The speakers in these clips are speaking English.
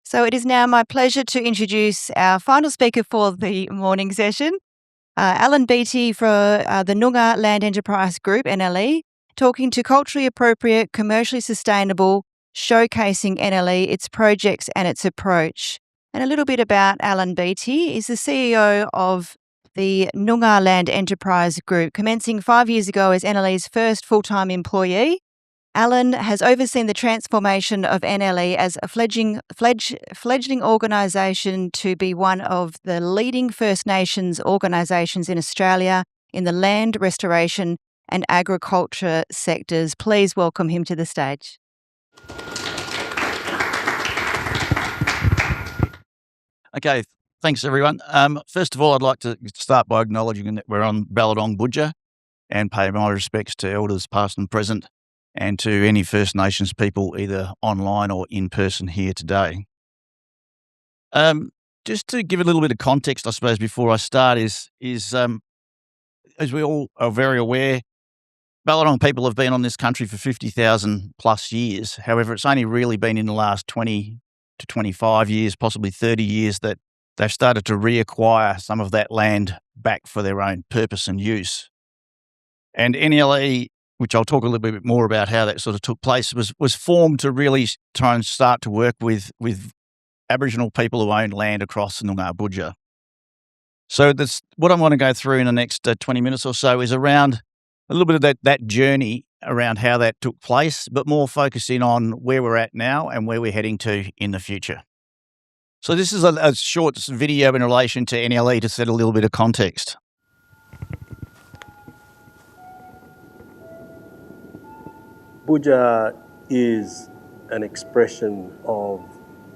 So it is now my pleasure to introduce our final speaker for the morning session, Alan Beattie for the Noongar Land Enterprise Group, NLE, talking to culturally appropriate, commercially sustainable, showcasing NLE, its projects and its approach. And a little bit about Alan Beattie. He's the CEO of the Noongar Land Enterprise Group, commencing 5 years ago as NLE's first full-time employee. Alan has overseen the transformation of NLE as a fledgling organisation to be one of the leading First Nations organisations in Australia in the land restoration and agriculture sectors. Please welcome him to the stage. Okay, thanks everyone. First of all, I'd like to start by acknowledging that we're on Ballardong Boodja and pay my respects to elders past and present, and to any First Nations people either online or in person here today. Just to give a little bit of context, I suppose, before I start is as we all are very aware, Ballardong people have been on this country for 50,000 plus years. However, it's only really been in the last 20 to 25 years, possibly 30 years, that they've started to reacquire some of that land back for their own purpose and use. And NLE, which I'll talk a little bit more about how that sort of took place, was formed to really try and start to work with Aboriginal people who own land across the Noongar Boodja. So what I'm going to go through in the next 20 minutes or so is around a little bit of that journey around how that took place, but more focusing on where we're at now and where we're heading to in the future. So this is a short video in relation to NLE to set a little bit of context. Boodja is an expression of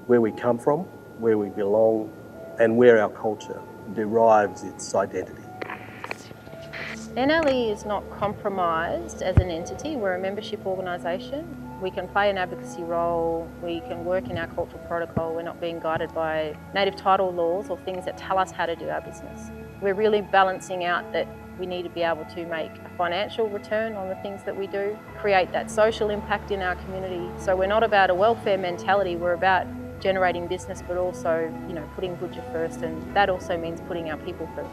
where we come from, where we belong, and where our culture derives its identity. NLE is not compromised as an entity. We're a membership organisation. We can play an advocacy role, we can work in our cultural protocol. We're not being guided by native title laws or things that tell us how to do our business. We're really balancing out that we need to be able to make a financial return on the things that we do, create that social impact in our community. So we're not about a welfare mentality, we're about generating business, but also, putting Boodja first, and that also means putting our people first.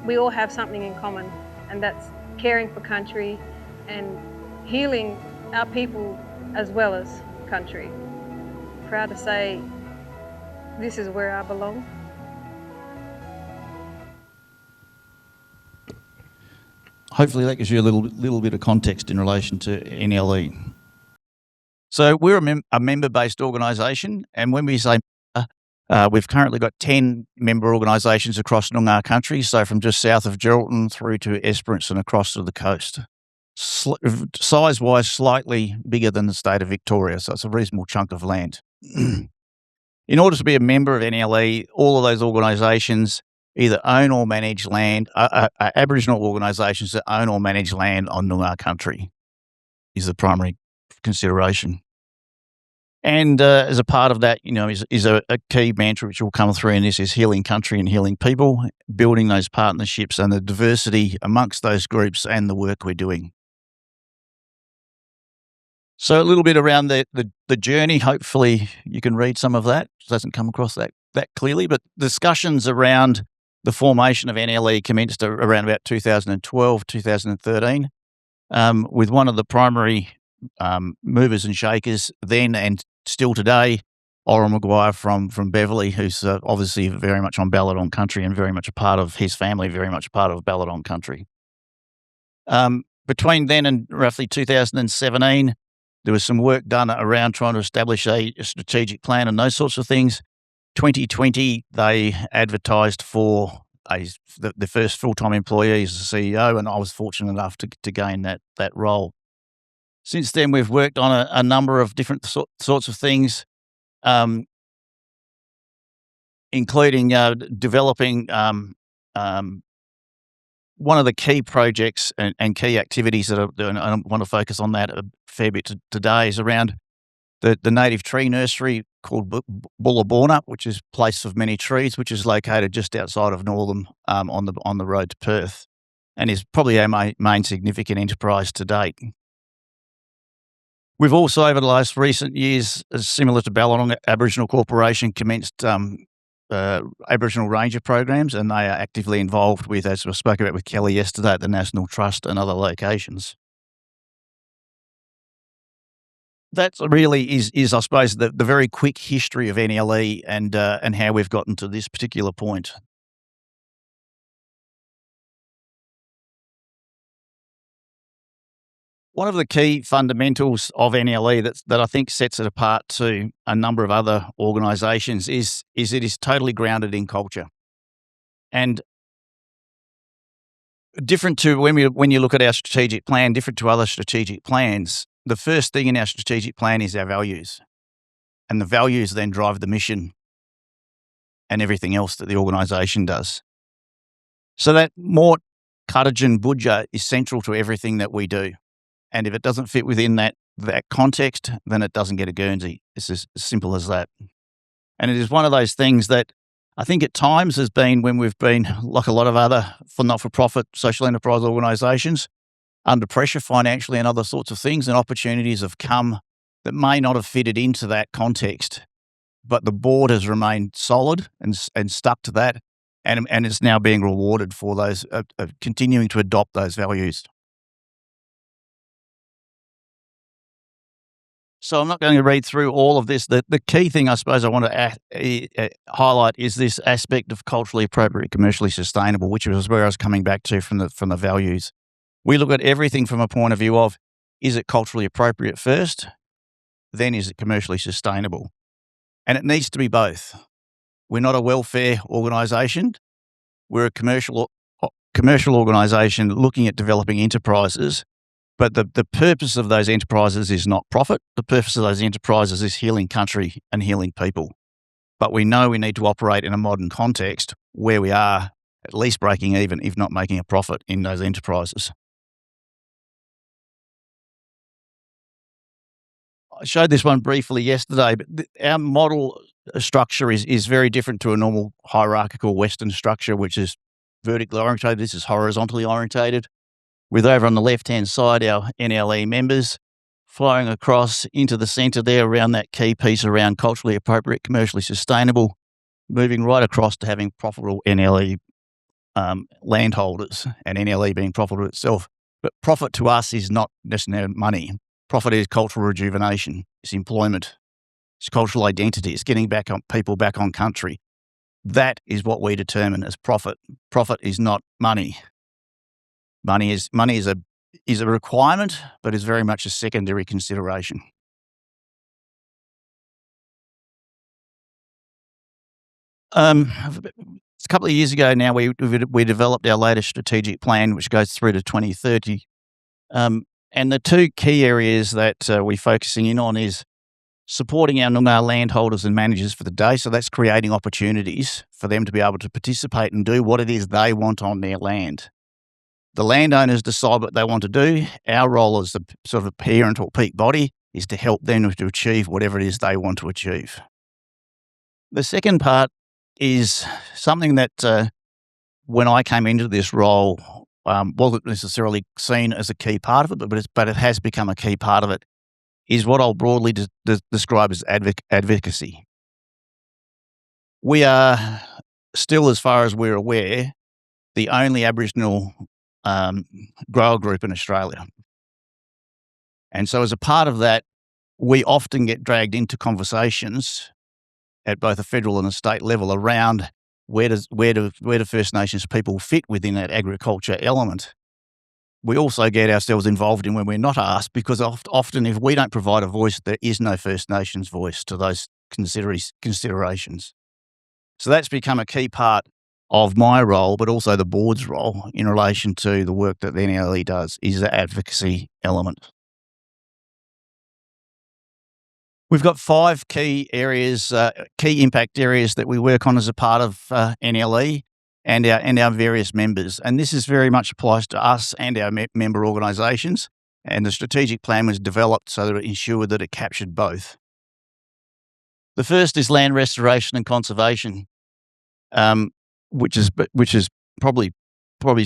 We all have something in common, and that's caring for country and healing our people as well as country. Proud to say this is where I belong. Hopefully that gives you a little bit of context in relation to NLE. So we're a member-based organisation, and when we say we've currently got 10 member organisations across Noongar country, so from just south of Geraldton through to Esperance and across to the coast. Size-wise, slightly bigger than the state of Victoria, so it's a reasonable chunk of land. In order to be a member of NLE, all of those organisations either own or manage land, Aboriginal organisations that own or manage land on Noongar country is the primary consideration. And as a part of that, is a key mantra which will come through in this is healing country and healing people, building those partnerships and the diversity amongst those groups and the work we're doing. So a little bit around the journey. Hopefully you can read some of that. It doesn't come across that clearly, but discussions around the formation of NLE commenced around about 2012, 2013, with one of the primary movers and shakers then and still today, Oral Maguire from Beverley, who's obviously very much on Ballardong country and very much a part of his family, very much a part of Ballardong country. Between then and roughly 2017, there was some work done around trying to establish a strategic plan and those sorts of things. 2020, they advertised for the first full-time employee as the CEO, and I was fortunate enough to gain that role. Since then, we've worked on a number of different sorts of things, including developing one of the key projects and key activities that and I want to focus on that a fair bit today is around the native tree nursery called Boola Boornap, which is Place of Many Trees, which is located just outside of Northam on the road to Perth, and is probably our main significant enterprise to date. We've also, over the last recent years, similar to Ballardong Aboriginal Corporation, commenced Aboriginal Ranger programs, and they are actively involved with, as we spoke about with Kelly yesterday, at the National Trust and other locations. That really is, I suppose, the very quick history of NLE and how we've gotten to this particular point. One of the key fundamentals of NLE that I think sets it apart to a number of other organisations is it is totally grounded in culture. And different to when you look at our strategic plan, different to other strategic plans, the first thing in our strategic plan is our values. And the values then drive the mission and everything else that the organisation does. So that Mort, Ballardong Boodja is central to everything that we do. And if it doesn't fit within that context, then it doesn't get a Guernsey. It's as simple as that. And it is one of those things that I think at times has been, when we've been, like a lot of other not-for-profit social enterprise organisations, under pressure financially and other sorts of things, and opportunities have come that may not have fitted into that context. But the board has remained solid and stuck to that, and is now being rewarded for those continuing to adopt those values. So I'm not going to read through all of this. The key thing I suppose I want to highlight is this aspect of culturally appropriate, commercially sustainable, which was where I was coming back to from the values. We look at everything from a point of view of, is it culturally appropriate first? Then is it commercially sustainable? And it needs to be both. We're not a welfare organisation. We're a commercial organisation looking at developing enterprises. But the purpose of those enterprises is not profit. The purpose of those enterprises is healing country and healing people. But we know we need to operate in a modern context where we are at least breaking even, if not making a profit in those enterprises. I showed this one briefly yesterday, but our model structure is very different to a normal hierarchical Western structure, which is vertically orientated. This is horizontally orientated, with over on the left-hand side our NLE members flowing across into the centre there around that key piece around culturally appropriate, commercially sustainable, moving right across to having profitable NLE landholders, and NLE being profitable itself. But profit to us is not necessarily money. Profit is cultural rejuvenation, it's employment, it's cultural identity, it's getting people back on country. That is what we determine as profit. Profit is not money. Money is a requirement, but is very much a secondary consideration. A couple of years ago now, we developed our latest strategic plan, which goes through to 2030. And the two key areas that we're focusing in on is supporting our Noongar landholders and managers for the day. So that's creating opportunities for them to be able to participate and do what it is they want on their land. The landowners decide what they want to do. Our role as the sort of parent or peak body is to help them to achieve whatever it is they want to achieve. The second part is something that when I came into this role wasn't necessarily seen as a key part of it, but it has become a key part of it, is what I'll broadly describe as advocacy. We are still, as far as we're aware, the only Aboriginal grower group in Australia. And so as a part of that, we often get dragged into conversations at both a federal and a state level around where do First Nations people fit within that agriculture element. We also get ourselves involved in when we're not asked, because often if we don't provide a voice, there is no First Nations voice to those considerations. So that's become a key part of my role, but also the board's role in relation to the work that the NLE does, is the advocacy element. We've got 5 key areas, key impact areas that we work on as a part of NLE and our various members. And this is very much applies to us and our member organisations. And the strategic plan was developed so that it ensured that it captured both. The first is land restoration and conservation, which is probably probably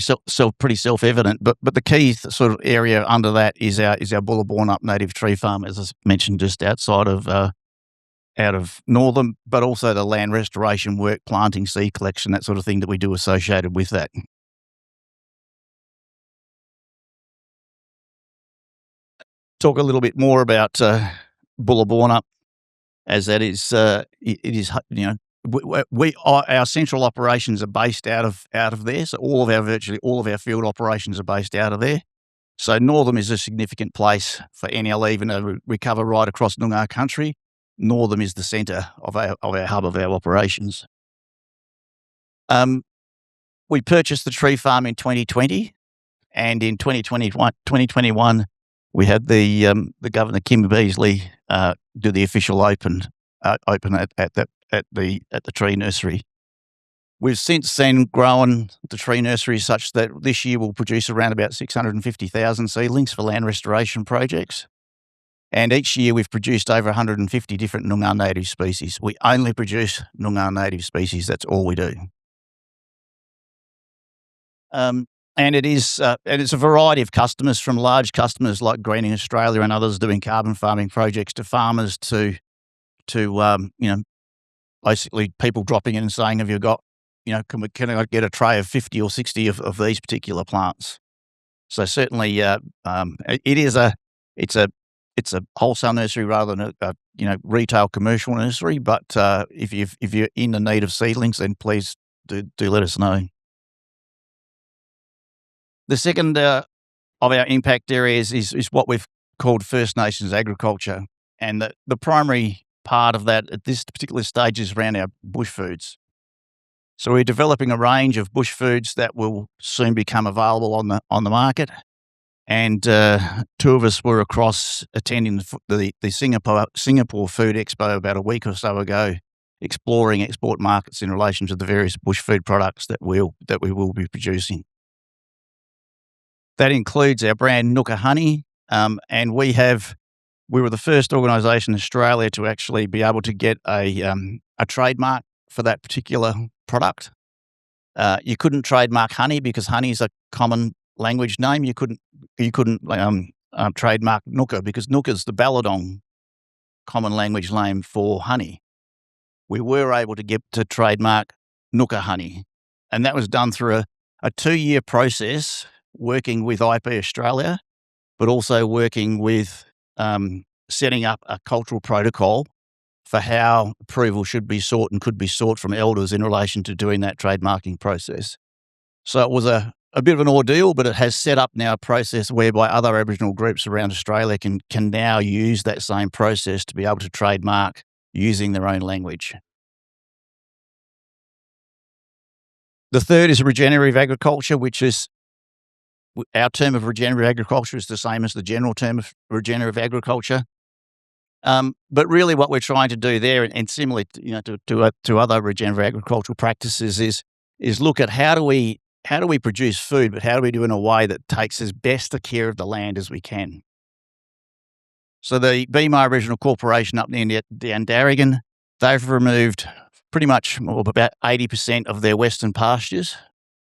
pretty self-evident, but the key sort of area under that is our Boola Boornap native tree farm, as I mentioned, just outside of out of Northam, but also the land restoration work, planting, seed collection, that sort of thing that we do associated with that. Talk a little bit more about Boola Boornap, as that is, it is, our central operations are based out of there. So virtually all of our field operations are based out of there. So Northam is a significant place for NL, even though we cover right across Noongar country. Northam is the centre of our hub of our operations. We purchased the tree farm in 2020, and in 2021, we had the Governor Kim Beazley do the official open at the tree nursery. We've since then grown the tree nursery such that this year we'll produce around about 650,000 seedlings for land restoration projects. And each year we've produced over 150 different Noongar native species. We only produce Noongar native species. That's all we do. And it's a variety of customers, from large customers like Greening Australia and others doing carbon farming projects, to farmers to basically people dropping in and saying, have you got, can I get a tray of 50 or 60 of these particular plants? So certainly, it's a wholesale nursery rather than a retail commercial nursery. But if you're in the need of seedlings, then please do let us know. The second of our impact areas is what we've called First Nations agriculture, and the primary part of that at this particular stage is around our bush foods. So we're developing a range of bush foods that will soon become available on the market. And two of us were across attending the Singapore Food Expo about a week or so ago, exploring export markets in relation to the various bush food products that we will be producing. That includes our brand Nooka Honey, and we were the first organisation in Australia to actually be able to get a trademark for that particular product. You couldn't trademark honey because honey is a common language name. You couldn't trademark Nooka because Nooka is the Ballardong common language name for honey. We were able to get to trademark Nooka Honey, and that was done through a 2-year process working with IP Australia, but also working with setting up a cultural protocol for how approval should be sought and could be sought from elders in relation to doing that trademarking process. So it was a bit of an ordeal, but it has set up now a process whereby other Aboriginal groups around Australia can now use that same process to be able to trademark using their own language. The third is regenerative agriculture, which is our term of regenerative agriculture is the same as the general term of regenerative agriculture. But really what we're trying to do there, and similarly to other regenerative agricultural practices, is look at how do we produce food, but how do we do it in a way that takes as best a care of the land as we can. So the Beattie Aboriginal Corporation up near Darrigan, they've removed pretty much about 80% of their western pastures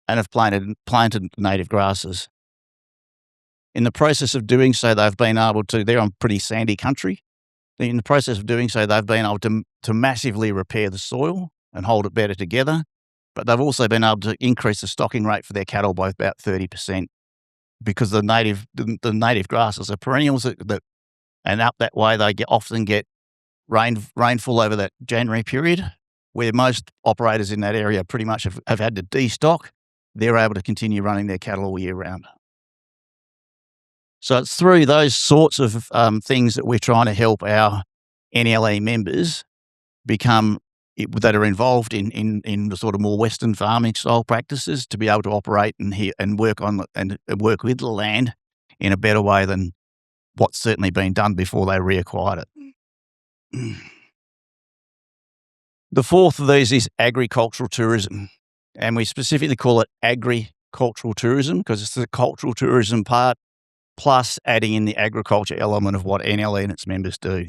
and have planted native grasses. In the process of doing so, they've been able to, they're on pretty sandy country. In the process of doing so, they've been able to massively repair the soil and hold it better together. But they've also been able to increase the stocking rate for their cattle by about 30%, because the native grasses are perennials and up that way they often get rainfall over that January period, where most operators in that area pretty much have had to destock. They're able to continue running their cattle all year round. So it's through those sorts of things that we're trying to help our NLE members that are involved in the sort of more Western farming style practices to be able to operate and work with the land in a better way than what's certainly been done before they reacquired it. The fourth of these is agricultural tourism, and we specifically call it agricultural tourism because it's the cultural tourism part plus adding in the agriculture element of what NLE and its members do.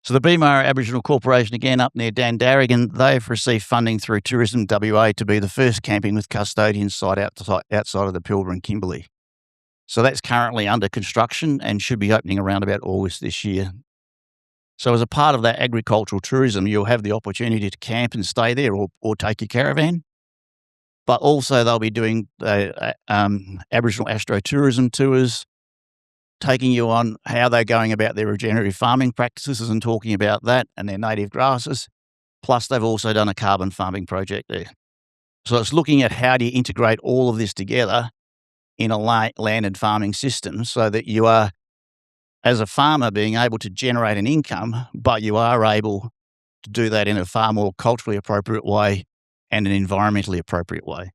So the Beemara Aboriginal Corporation, again up near Dandaragan, they've received funding through Tourism WA to be the first camping with custodians site outside of the Pilbara and Kimberley. So that's currently under construction and should be opening around about August this year. So as a part of that agricultural tourism, you'll have the opportunity to camp and stay there or take your caravan. But also they'll be doing Aboriginal astrotourism tours, taking you on how they're going about their regenerative farming practices and talking about that and their native grasses. Plus, they've also done a carbon farming project there. So it's looking at how do you integrate all of this together in a land and farming system so that you are, as a farmer, being able to generate an income, but you are able to do that in a far more culturally appropriate way and an environmentally appropriate way.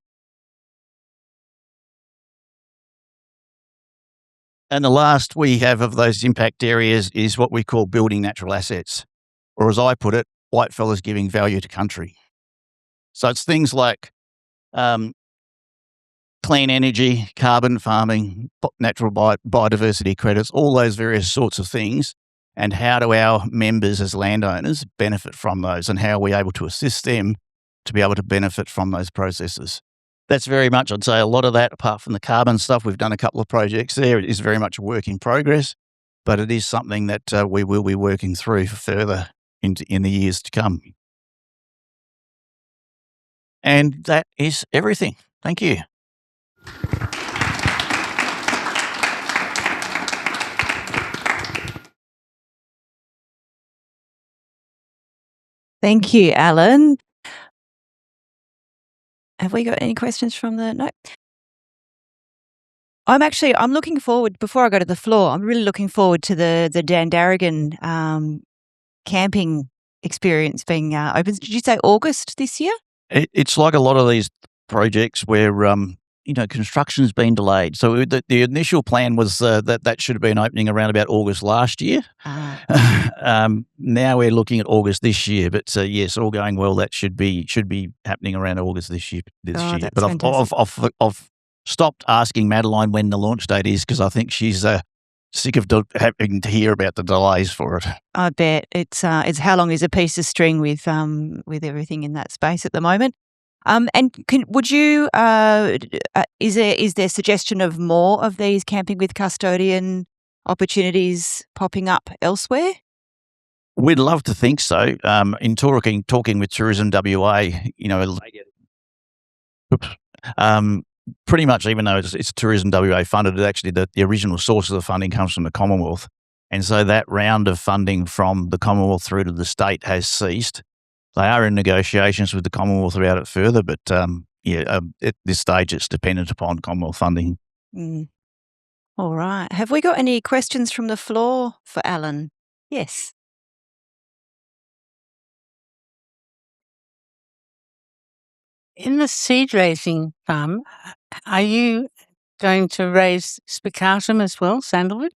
And the last we have of those impact areas is what we call building natural assets, or as I put it, white fellas giving value to country. So it's things like clean energy, carbon farming, natural biodiversity credits, all those various sorts of things. And how do our members as landowners benefit from those, and how are we able to assist them to be able to benefit from those processes? That's very much, I'd say, a lot of that, apart from the carbon stuff, we've done a couple of projects there. It is very much a work in progress, but it is something that we will be working through further in the years to come. And that is everything. Thank you. Thank you, Alan. Have we got any questions from the... No. I'm looking forward, before I go to the floor, I'm really looking forward to the Dandaragan camping experience being open. Did you say August this year? It's like a lot of these projects where, construction's been delayed. So the initial plan was that should have been opening around about August last year. Now we're looking at August this year. But yes, all going well, that should be happening around August this year. That's but I've stopped asking Madeline when the launch date is because I think she's sick of having to hear about the delays for it. I bet it's how long is a piece of string with everything in that space at the moment. And is there suggestion of more of these camping with custodian opportunities popping up elsewhere? We'd love to think so. In talking with Tourism WA, pretty much, even though it's Tourism WA funded, actually the original source of the funding comes from the Commonwealth. And so that round of funding from the Commonwealth through to the state has ceased. They are in negotiations with the Commonwealth about it further, but at this stage it's dependent upon Commonwealth funding. All right. Have we got any questions from the floor for Alan? Yes. In the seed raising farm, are you going to raise spicatum as well, sandalwood?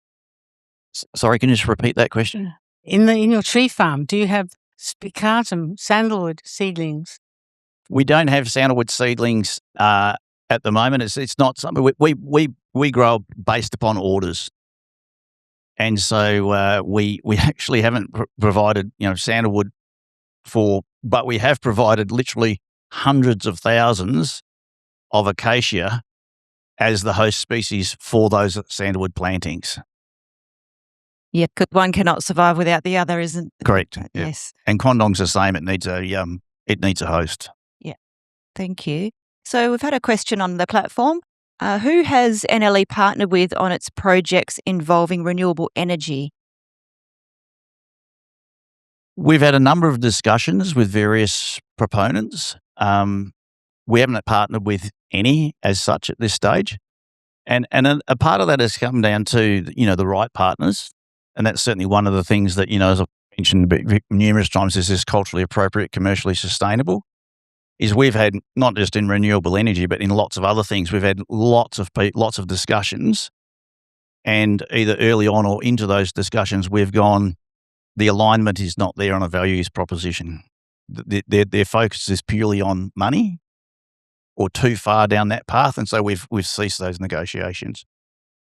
Sorry, can you just repeat that question? In your tree farm, do you have spicatum, sandalwood seedlings? We don't have sandalwood seedlings at the moment. It's not something we grow based upon orders, and so we actually haven't provided sandalwood but we have provided literally hundreds of thousands of acacia as the host species for those sandalwood plantings. Yeah, because one cannot survive without the other, isn't it? Correct. Yes. Yeah. And Condong's the same. It needs a host. Yeah. Thank you. So we've had a question on the platform. Who has NLE partnered with on its projects involving renewable energy? We've had a number of discussions with various proponents. We haven't partnered with any as such at this stage. And a part of that has come down to, the right partners. And that's certainly one of the things that, as I've mentioned numerous times, is this culturally appropriate, commercially sustainable, is we've had, not just in renewable energy, but in lots of other things, we've had lots of discussions. And either early on or into those discussions, we've gone, the alignment is not there on a values proposition. Their focus is purely on money or too far down that path. And so we've ceased those negotiations.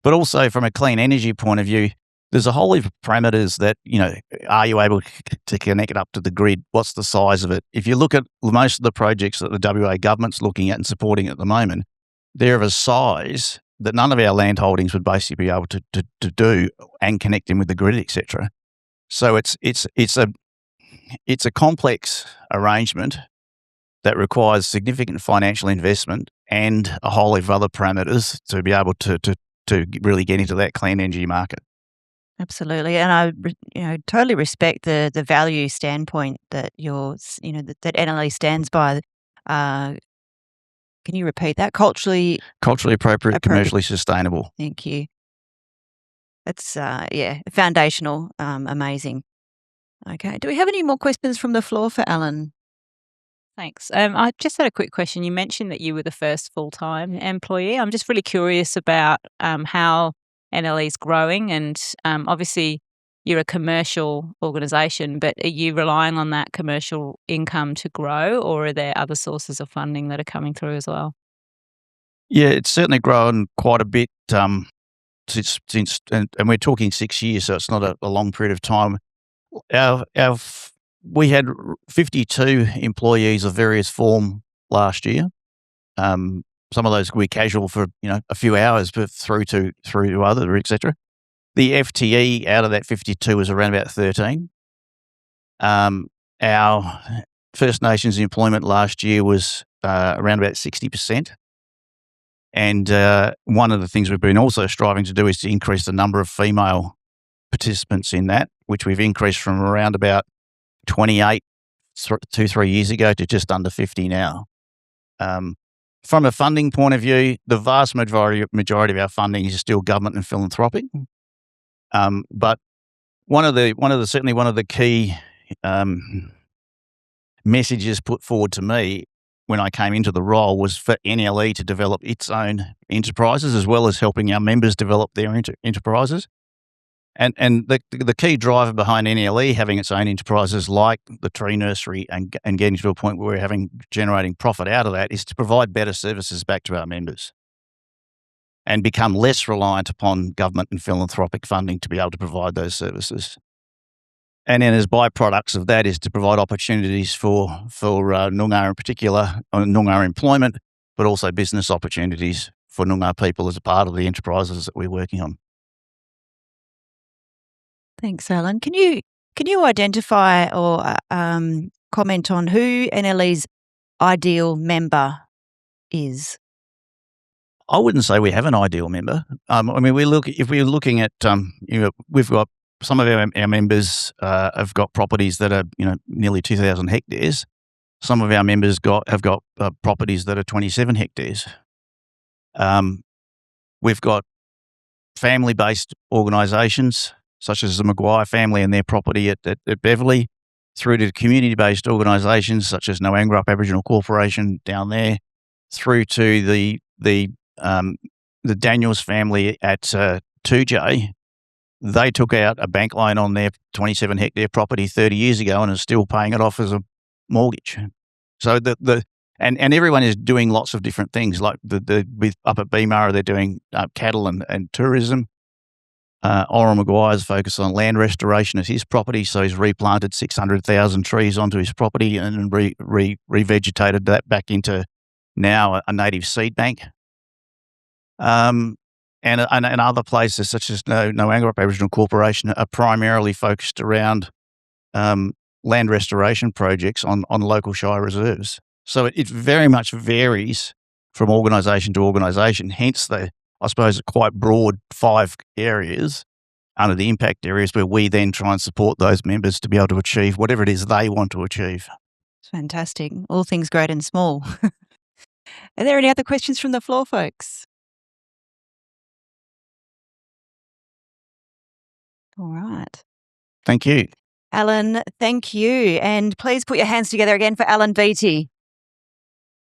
But also from a clean energy point of view, there's a whole heap of parameters that, are you able to connect it up to the grid? What's the size of it? If you look at most of the projects that the WA government's looking at and supporting at the moment, they're of a size that none of our land holdings would basically be able to do and connect in with the grid, etc. So it's a complex arrangement that requires significant financial investment and a whole heap of other parameters to be able to really get into that clean energy market. Absolutely, and I totally respect the value standpoint that that NLE stands by. Can you repeat that? Culturally appropriate, commercially sustainable. Thank you. That's foundational. Amazing. Okay. Do we have any more questions from the floor for Alan? Thanks. I just had a quick question. You mentioned that you were the first full-time employee. I'm just really curious about how NLE is growing, and obviously you're a commercial organisation, but are you relying on that commercial income to grow, or are there other sources of funding that are coming through as well? Yeah, it's certainly grown quite a bit since and we're talking 6 years, so it's not a long period of time. We had 52 employees of various form last year. Some of those could be casual for a few hours, but through to other, etc. The FTE out of that 52 was around about 13. Our First Nations employment last year was around about 60%. And one of the things we've been also striving to do is to increase the number of female participants in that, which we've increased from around about 28 2-3 years ago to just under 50 now. From a funding point of view, the vast majority of our funding is still government and philanthropic. But certainly one of the key messages put forward to me when I came into the role was for NLE to develop its own enterprises as well as helping our members develop their enterprises. And the key driver behind NLE having its own enterprises like the tree nursery and getting to a point where we're generating profit out of that is to provide better services back to our members and become less reliant upon government and philanthropic funding to be able to provide those services. And then as byproducts of that is to provide opportunities for Noongar in particular, Noongar employment, but also business opportunities for Noongar people as a part of the enterprises that we're working on. Thanks, Alan. Can you identify or comment on who NLE's ideal member is? I wouldn't say we have an ideal member. If we're looking at, we've got some of our members have got properties that are, nearly 2,000 hectares. Some of our members have got properties that are 27 hectares. We've got family-based organisations such as the Maguire family and their property at Beverley, through to community-based organisations such as Noongar Aboriginal Corporation down there, through to the Daniels family at 2J. They took out a bank loan on their 27 hectare property 30 years ago and are still paying it off as a mortgage. So and everyone is doing lots of different things. Like up at Beemara, they're doing cattle and tourism. Oral Maguire's focused on land restoration at his property, so he's replanted 600,000 trees onto his property and revegetated that back into now a native seed bank. And other places such as Noongar Aboriginal Corporation are primarily focused around land restoration projects on local shire reserves. So it very much varies from organisation to organisation, hence I suppose, quite broad 5 areas under the impact areas where we then try and support those members to be able to achieve whatever it is they want to achieve. Fantastic. All things great and small. Are there any other questions from the floor, folks? All right. Thank you. Alan, thank you. And please put your hands together again for Alan Beattie.